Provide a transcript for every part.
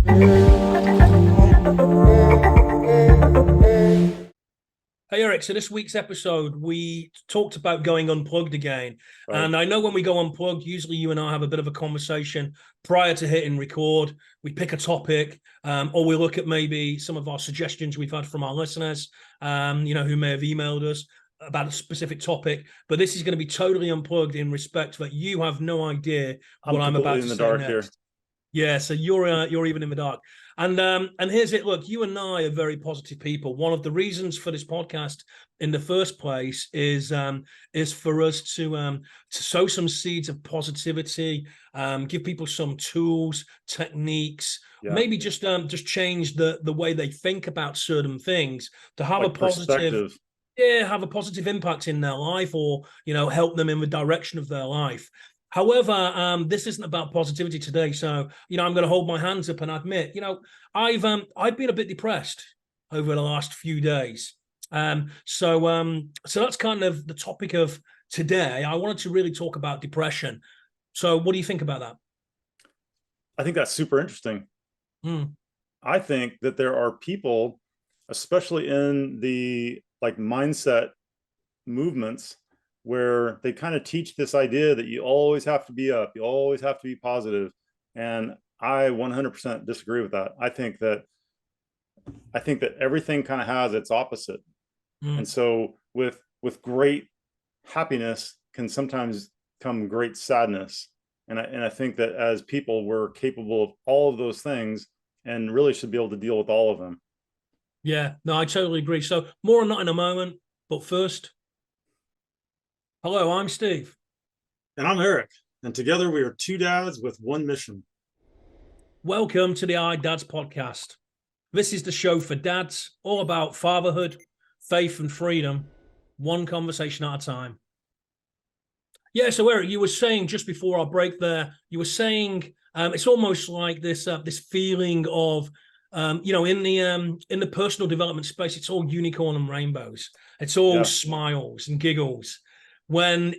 Hey Eric, so this week's episode, we talked about going unplugged again. Right. And I know when we go unplugged, usually you and I have a bit of a conversation prior to hitting record. We pick a topic, or we look at maybe some of our suggestions we've had from our listeners, who may have emailed us about a specific topic. But this is going to be totally unplugged in respect that you have no idea what I'm about to say next. Here. Yeah, so you're even in the dark. And here's it. Look, you and I are very positive people. One of the reasons for this podcast in the first place is for us to sow some seeds of positivity, give people some tools, techniques, maybe just change the way they think about certain things to have like a positive, have a positive impact in their life, or help them in the direction of their life. However, this isn't about positivity today. So, I'm going to hold my hands up and admit, I've been a bit depressed over the last few days. So that's kind of the topic of today. I wanted to really talk about depression. So what do you think about that? I think that's super interesting. I think that there are people, especially in the mindset movements, where they kind of teach this idea that you always have to be up, you always have to be positive. And I 100% disagree with that. I think that everything kind of has its opposite. And so with great happiness can sometimes come great sadness. And I think that as people, we're capable of all of those things and really should be able to deal with all of them. Yeah, no, I totally agree. So more on that in a moment, but first, hello, I'm Steve. And I'm Eric. And together we are two dads with one mission. Welcome to the Allied Dads podcast. This is the show for dads, all about fatherhood, faith and freedom, one conversation at a time. Yeah, so Eric, you were saying just before our break there, you were saying it's almost like this feeling of, in the personal development space, it's all unicorn and rainbows. It's all smiles and giggles. When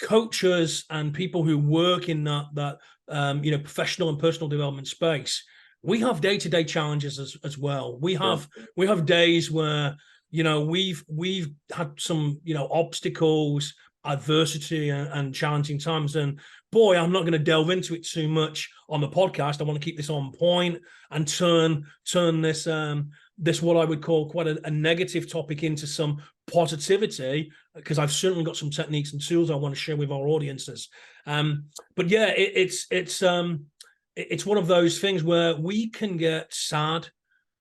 coaches and people who work in that professional and personal development space, we have day-to-day challenges as well. We have days where we've had some obstacles, adversity, and challenging times. And boy, I'm not going to delve into it too much on the podcast. I want to keep this on point and turn this what I would call quite a negative topic into some positivity, because I've certainly got some techniques and tools I want to share with our audiences. But yeah, it's one of those things where we can get sad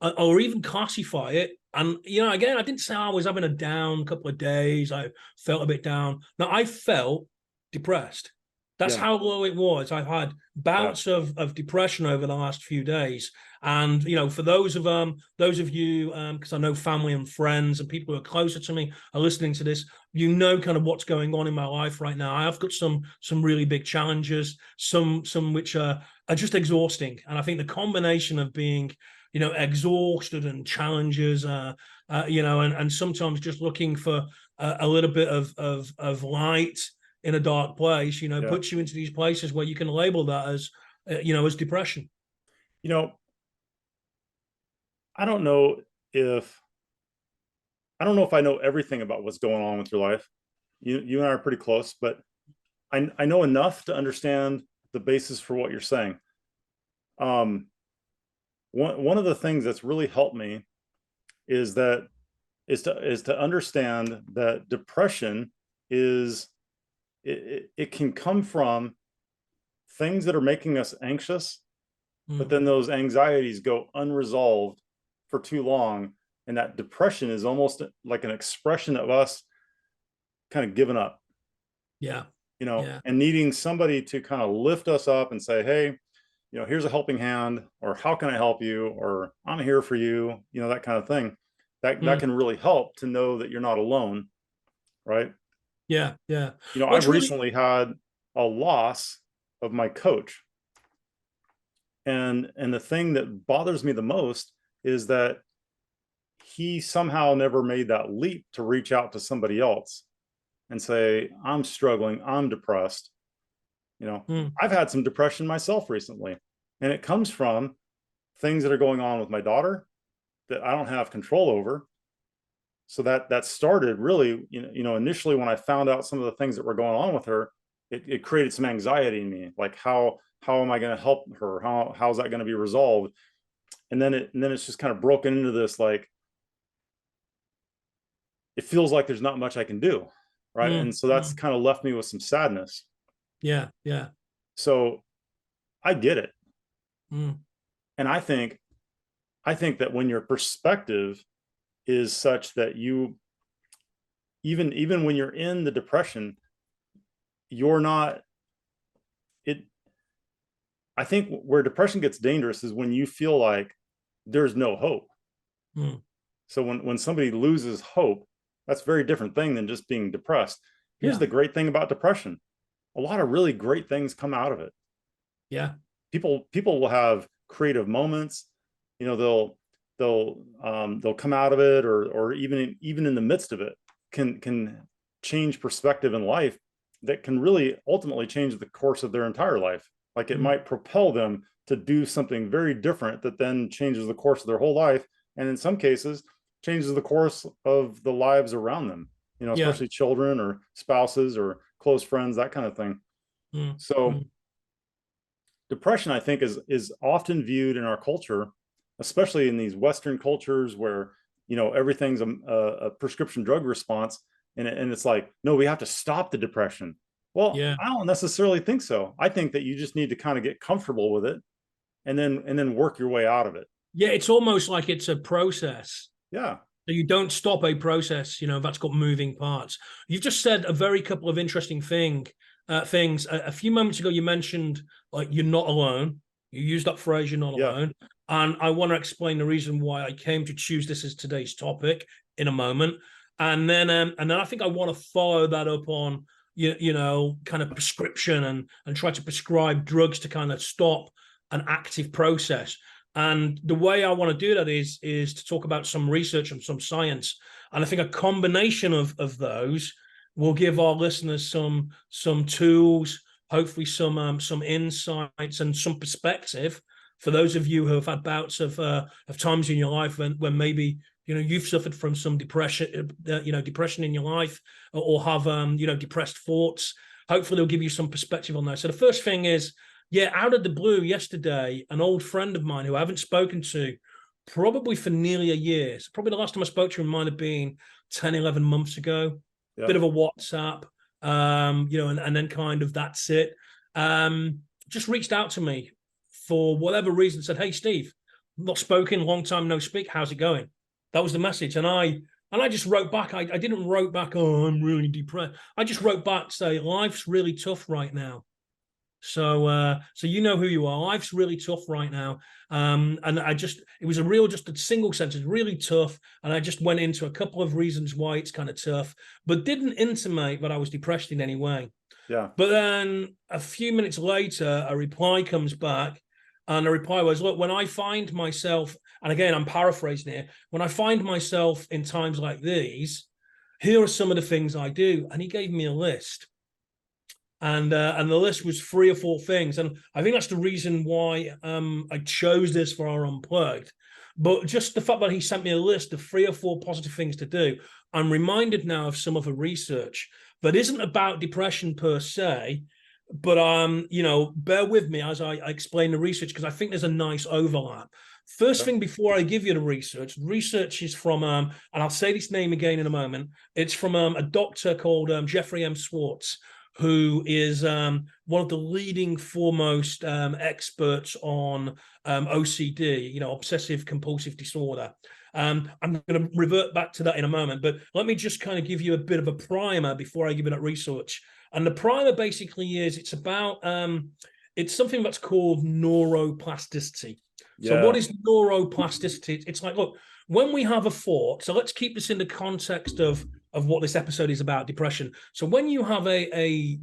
or even classify it. And again, I didn't say I was having a down couple of days. I felt a bit down. No, I felt depressed. That's how low it was. I've had bouts of depression over the last few days. And, for those of you, because I know family and friends and people who are closer to me are listening to this, kind of what's going on in my life right now. I have got some really big challenges, some which are just exhausting. And I think the combination of being, exhausted and challenges, and sometimes just looking for a little bit of light in a dark place, puts you into these places where you can label that as, as depression. I don't know if I know everything about what's going on with your life. You and I are pretty close, but I know enough to understand the basis for what you're saying. One of the things that's really helped me is to understand that depression it can come from things that are making us anxious, but then those anxieties go unresolved for too long, and that depression is almost like an expression of us kind of giving up. And needing somebody to kind of lift us up and say, hey, here's a helping hand, or how can I help you, or I'm here for you, that kind of thing. That can really help to know that you're not alone, right? I've recently had a loss of my coach, and the thing that bothers me the most is that he somehow never made that leap to reach out to somebody else and say, I'm struggling, I'm depressed. I've had some depression myself recently, and it comes from things that are going on with my daughter that I don't have control over. So that started really, initially when I found out some of the things that were going on with her, it created some anxiety in me. Like, how am I going to help her? How's that going to be resolved? And then it's just kind of broken into this, like, it feels like there's not much I can do. Right. And so that's kind of left me with some sadness. Yeah. Yeah. So I get it. And I think that when your perspective is such that you, even when you're in the depression, you're not, I think where depression gets dangerous is when you feel like there's no hope. So when somebody loses hope, that's a very different thing than just being depressed. Here's the great thing about depression. A lot of really great things come out of it. Yeah. People will have creative moments, they'll come out of it, or even in the midst of it can change perspective in life that can really ultimately change the course of their entire life. Like, it might propel them to do something very different that then changes the course of their whole life, and in some cases changes the course of the lives around them, especially children or spouses or close friends, that kind of thing. So depression, I think, is often viewed in our culture, especially in these Western cultures where, everything's a prescription drug response. And it's like, no, we have to stop the depression. Well, I don't necessarily think so. I think that you just need to kind of get comfortable with it and then work your way out of it. Yeah. It's almost like it's a process. Yeah. So you don't stop a process, that's got moving parts. You've just said a very couple of interesting things. A few moments ago, you mentioned, like, you're not alone. You used that phrase, you're not alone. And I want to explain the reason why I came to choose this as today's topic in a moment. And then I think I want to follow that up on, kind of prescription and try to prescribe drugs to kind of stop an active process. And the way I want to do that is to talk about some research and some science. And I think a combination of those will give our listeners some tools, hopefully some insights and some perspective for those of you who have had bouts of times in your life when maybe you've suffered from some depression in your life, or have depressed thoughts. Hopefully they'll give you some perspective on that. So the first thing is, out of the blue yesterday, an old friend of mine who I haven't spoken to probably for nearly a year. So probably the last time I spoke to him might have been 10, 11 months ago. Bit of a WhatsApp, and then kind of that's it. Just reached out to me for whatever reason, said, "Hey, Steve, not spoken, long time no speak. How's it going?" That was the message. And I just wrote back. I didn't wrote back, "Oh, I'm really depressed." I just wrote back, say, "Life's really tough right now. So you know who you are. Life's really tough right now." And it was just a single sentence, really tough. And I just went into a couple of reasons why it's kind of tough, but didn't intimate that I was depressed in any way. Yeah. But then a few minutes later, a reply comes back, and the reply was, "Look, when I find myself," and again, I'm paraphrasing here, "when I find myself in times like these, here are some of the things I do." And he gave me a list. And the list was 3 or 4 things. And I think that's the reason why I chose this for our Unplugged. But just the fact that he sent me a list of 3 or 4 positive things to do, I'm reminded now of some of the research that isn't about depression per se, but bear with me as I explain the research, because I think there's a nice overlap. First thing, before I give you the research is from, and I'll say this name again in a moment, it's from a doctor called Jeffrey M. Schwartz, who is one of the leading foremost experts on OCD, obsessive compulsive disorder. I'm going to revert back to that in a moment, but let me just kind of give you a bit of a primer before I give you that research. And the primer basically is, it's about, it's something that's called neuroplasticity. So what is neuroplasticity? It's like, look, when we have a thought, so let's keep this in the context of what this episode is about, depression. So when you have a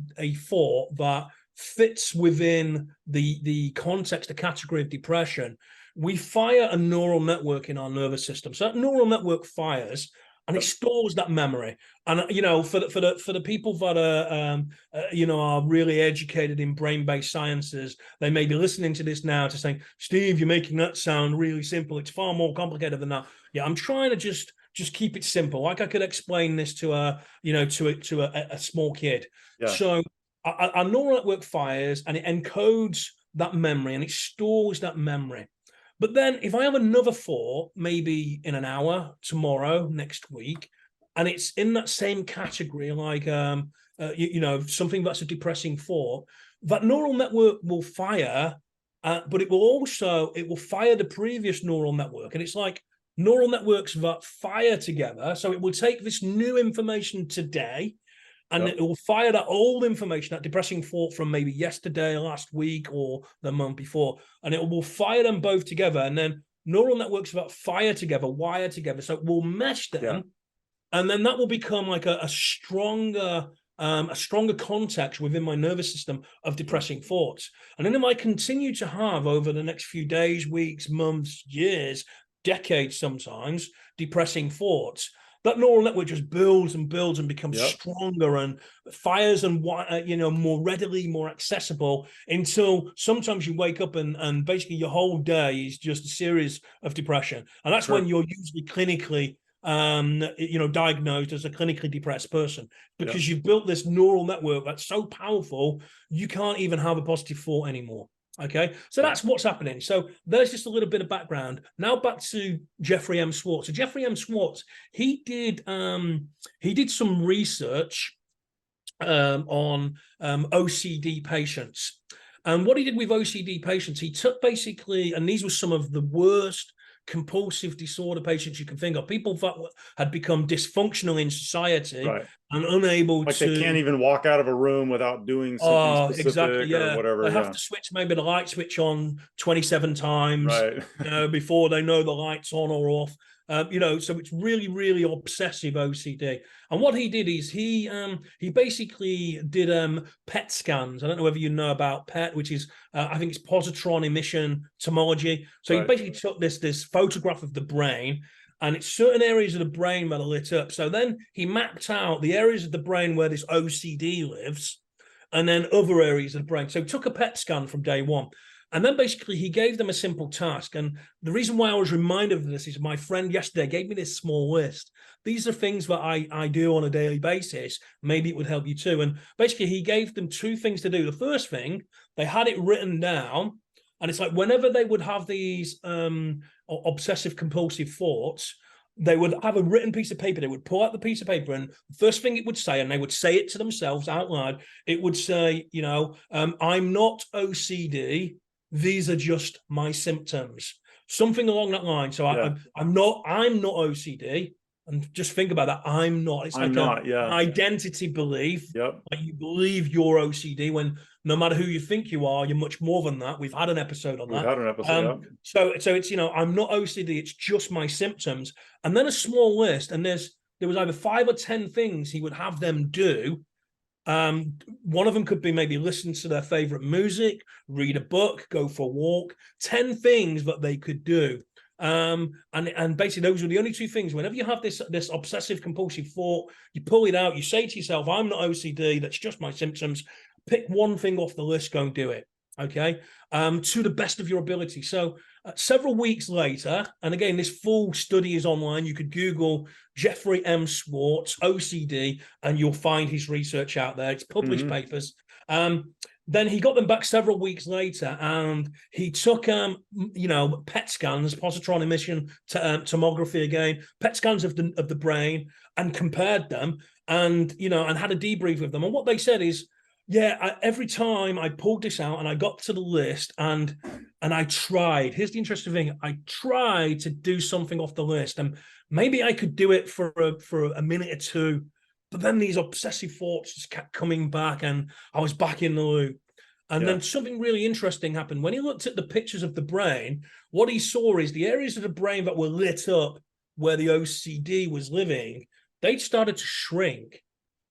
thought that fits within the context, the category of depression, we fire a neural network in our nervous system. So that neural network fires, and it stores that memory. And you know, for the people that are you know, are really educated in brain-based sciences, they may be listening to this now to saying, Steve, you're making that sound really simple. It's far more complicated than that. Yeah, I'm trying to just keep it simple. Like I could explain this to a, you know, to a small kid. Yeah. So our neural network fires and it encodes that memory and it stores that memory. But then if I have another thought, maybe in an hour, tomorrow, next week, and it's in that same category, like, you know, something that's a depressing thought, that neural network will fire, but it will fire the previous neural network. And it's like neural networks that fire together. So it will take this new information today, and it will fire that old information, that depressing thought from maybe yesterday, last week, or the month before, and it will fire them both together. And then neural networks that fire together, wire together, so it will mesh them, and then that will become like a stronger context within my nervous system of depressing thoughts. And then if I continue to have over the next few days, weeks, months, years, decades, sometimes depressing thoughts, that neural network just builds and builds and becomes stronger and fires and, you know, more readily, more accessible, until sometimes you wake up and basically your whole day is just a series of depression. And that's when you're usually clinically, you know, diagnosed as a clinically depressed person, because you've built this neural network that's so powerful, you can't even have a positive thought anymore. Okay, so that's what's happening. So there's just a little bit of background. Now back to Jeffrey M. Schwartz. So Jeffrey M. Schwartz, he did some research on OCD patients. And what he did with OCD patients, he took basically, and these were some of the worst compulsive disorder patients you can think of, people that had become dysfunctional in society and unable to, they can't even walk out of a room without doing something specific or whatever. They have to switch maybe the light switch on 27 times you know, before they know the light's on or off. You know, so it's really, really obsessive OCD. And what he did is he basically did PET scans. I don't know whether you know about PET, which is I think it's positron emission tomology. So he basically took this photograph of the brain, and it's certain areas of the brain that are lit up. So then he mapped out the areas of the brain where this OCD lives, and then other areas of the brain. So he took a PET scan from day one. And then basically he gave them a simple task. And the reason why I was reminded of this is my friend yesterday gave me this small list. These are things that I do on a daily basis. Maybe it would help you too. And basically he gave them two things to do. The first thing, they had it written down. And it's like whenever they would have these obsessive compulsive thoughts, they would have a written piece of paper. They would pull out the piece of paper, and the first thing it would say, and they would say it to themselves out loud, it would say, you know, I'm not OCD. These are just my symptoms, something along that line. So I'm not OCD, and just think about that. I'm not. It's like an identity belief. Like you believe you're OCD when no matter who you think you are, you're much more than that. We've had an episode on that. We've had an episode. So it's, you know, I'm not OCD. It's just my symptoms, and then a small list. And there was either 5 or 10 things he would have them do. One of them could be maybe listen to their favorite music, read a book, go for a walk. 10 things that they could do. And basically those are the only 2 things. Whenever you have this obsessive compulsive thought, you pull it out, you say to yourself, I'm not OCD, that's just my symptoms. Pick one thing off the list, go and do it. Okay, to the best of your ability. So several weeks later, and again, this full study is online. You could Google Jeffrey M. Schwartz, OCD, and you'll find his research out there. It's published papers. Then he got them back several weeks later, and he took, you know, PET scans, positron emission tomography again, PET scans of the brain, and compared them, and, you know, and had a debrief with them. And what they said is, every time I pulled this out and I got to the list and I tried, here's the interesting thing, I tried to do something off the list, and maybe I could do it for a minute or 2, but then these obsessive thoughts just kept coming back and I was back in the loop. And then something really interesting happened. When he looked at the pictures of the brain, what he saw is the areas of the brain that were lit up where the OCD was living, they started to shrink.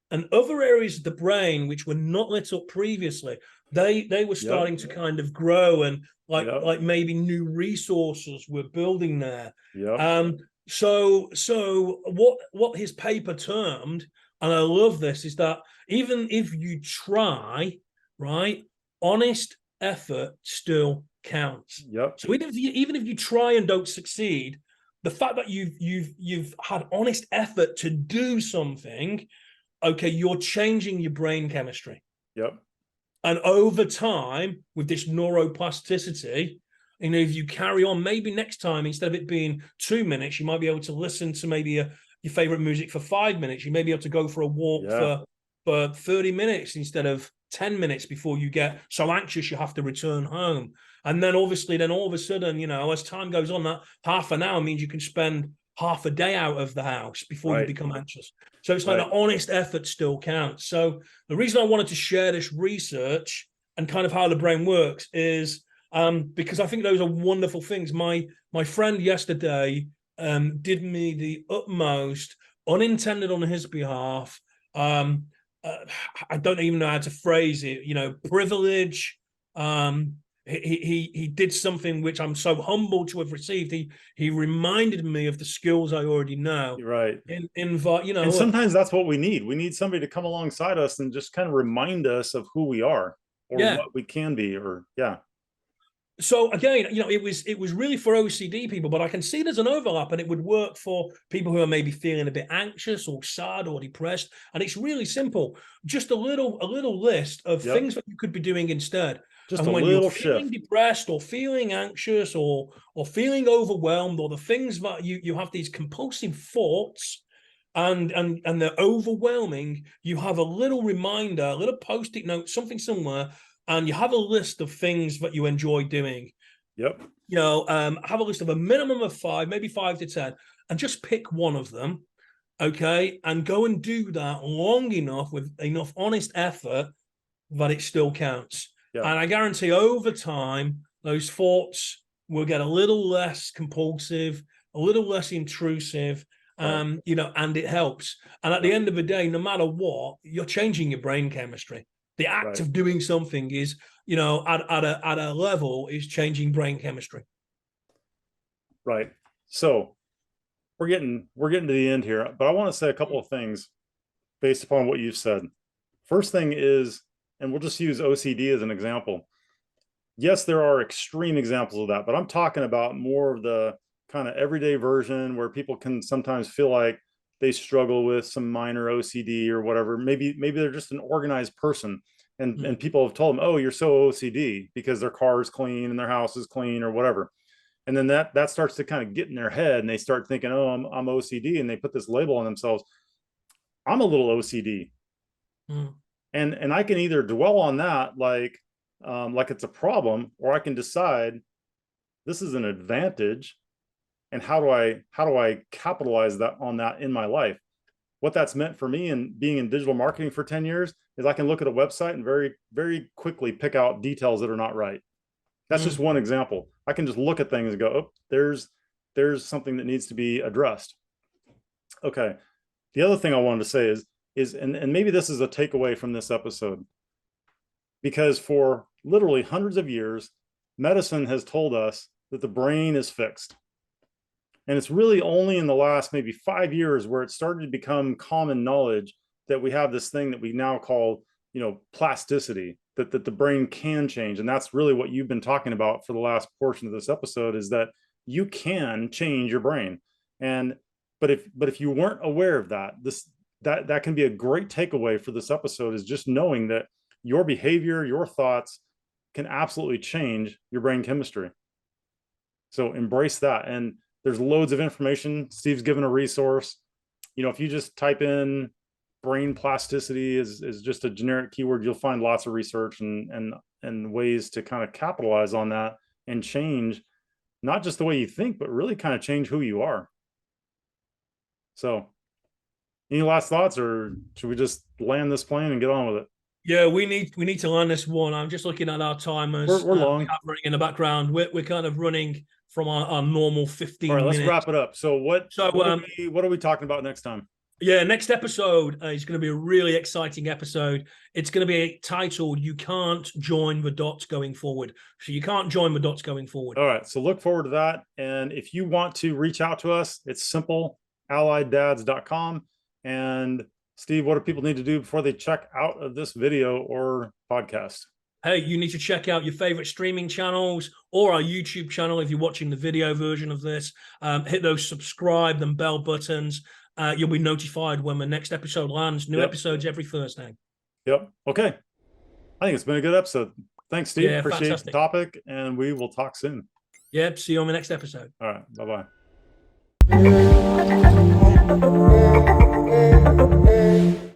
And other areas of the brain which were not lit up previously, they were starting to kind of grow, and like maybe new resources were building there. So what his paper termed, and I love this, is that even if you try, right, honest effort still counts. Yep. So even if you try and don't succeed, the fact that you've had honest effort to do something, okay, you're changing your brain chemistry. Yep. And over time, with this neuroplasticity, you know, if you carry on, maybe next time, instead of it being 2 minutes, you might be able to listen to maybe your favorite music for 5 minutes. You may be able to go for a walk for 30 minutes instead of 10 minutes before you get so anxious you have to return home. And then obviously, then all of a sudden, you know, as time goes on, that half an hour means you can spend half a day out of the house before you become anxious. So it's like an honest effort still counts. So the reason I wanted to share this research and kind of how the brain works is because I think those are wonderful things. My friend yesterday did me the utmost, unintended on his behalf. I don't even know how to phrase it, you know, privilege. He did something which I'm so humbled to have received. He reminded me of the skills I already know. Right. You know, and sometimes that's what we need. We need somebody to come alongside us and just kind of remind us of who we are or what we can be, or So again, you know, it was really for OCD people, but I can see there's an overlap, and it would work for people who are maybe feeling a bit anxious or sad or depressed. And it's really simple. Just a little list of things that you could be doing instead. Just and a when little you're feeling shift. depressed or feeling anxious or feeling overwhelmed, or the things that you have these compulsive thoughts and they're overwhelming, you have a little reminder, a little post-it note, something somewhere, and you have a list of things that you enjoy doing. Yep. You know, have a list of a minimum of 5, maybe 5 to 10, and just pick one of them, okay, and go and do that long enough with enough honest effort that it still counts. And I guarantee over time, those thoughts will get a little less compulsive, a little less intrusive, you know, and it helps. And at the end of the day, no matter what, you're changing your brain chemistry. The act of doing something is, you know, at a level is changing brain chemistry. Right. So we're getting to the end here, but I want to say a couple of things based upon what you've said. First thing is, and we'll just use OCD as an example. Yes, there are extreme examples of that, but I'm talking about more of the kind of everyday version where people can sometimes feel like they struggle with some minor OCD or whatever. Maybe they're just an organized person, and people have told them, oh, you're so OCD because their car is clean and their house is clean or whatever. And then that starts to kind of get in their head, and they start thinking, oh, I'm OCD, and they put this label on themselves. I'm a little OCD. And I can either dwell on that like it's a problem, or I can decide this is an advantage, and how do I capitalize on that in my life? What that's meant for me and being in digital marketing for 10 years is I can look at a website and very, very quickly pick out details that are not right. That's just one example. I can just look at things and go, oh, there's something that needs to be addressed. Okay. The other thing I wanted to say is and maybe this is a takeaway from this episode, because for literally hundreds of years, medicine has told us that the brain is fixed. And it's really only in the last maybe 5 years where it started to become common knowledge that we have this thing that we now call, you know, plasticity, that the brain can change. And that's really what you've been talking about for the last portion of this episode, is that you can change your brain. But if you weren't aware of that, that can be a great takeaway for this episode, is just knowing that your behavior, your thoughts can absolutely change your brain chemistry. So embrace that. And there's loads of information. Steve's given a resource. You know, if you just type in brain plasticity is just a generic keyword, you'll find lots of research and ways to kind of capitalize on that and change not just the way you think, but really kind of change who you are. So any last thoughts, or should we just land this plane and get on with it? Yeah, we need to land this one. I'm just looking at our timers. We're long. We have running in the background. We're kind of running from our normal 15 All right, minutes. let's wrap it up. So what are we talking about next time? Yeah, next episode is going to be a really exciting episode. It's going to be titled "You Can't Join the Dots Going Forward." So you can't join the dots going forward. All right, so look forward to that. And if you want to reach out to us, it's simple, allieddads.com. And Steve, what do people need to do before they check out of this video or podcast? Hey, you need to check out your favorite streaming channels or our YouTube channel if you're watching the video version of this. Hit those subscribe and bell buttons. You'll be notified when the next episode lands. New episodes every Thursday. Yep. Okay. I think it's been a good episode. Thanks, Steve. Yeah, appreciate fantastic. the topic, and we will talk soon. Yep. See you on the next episode. All right. Bye-bye.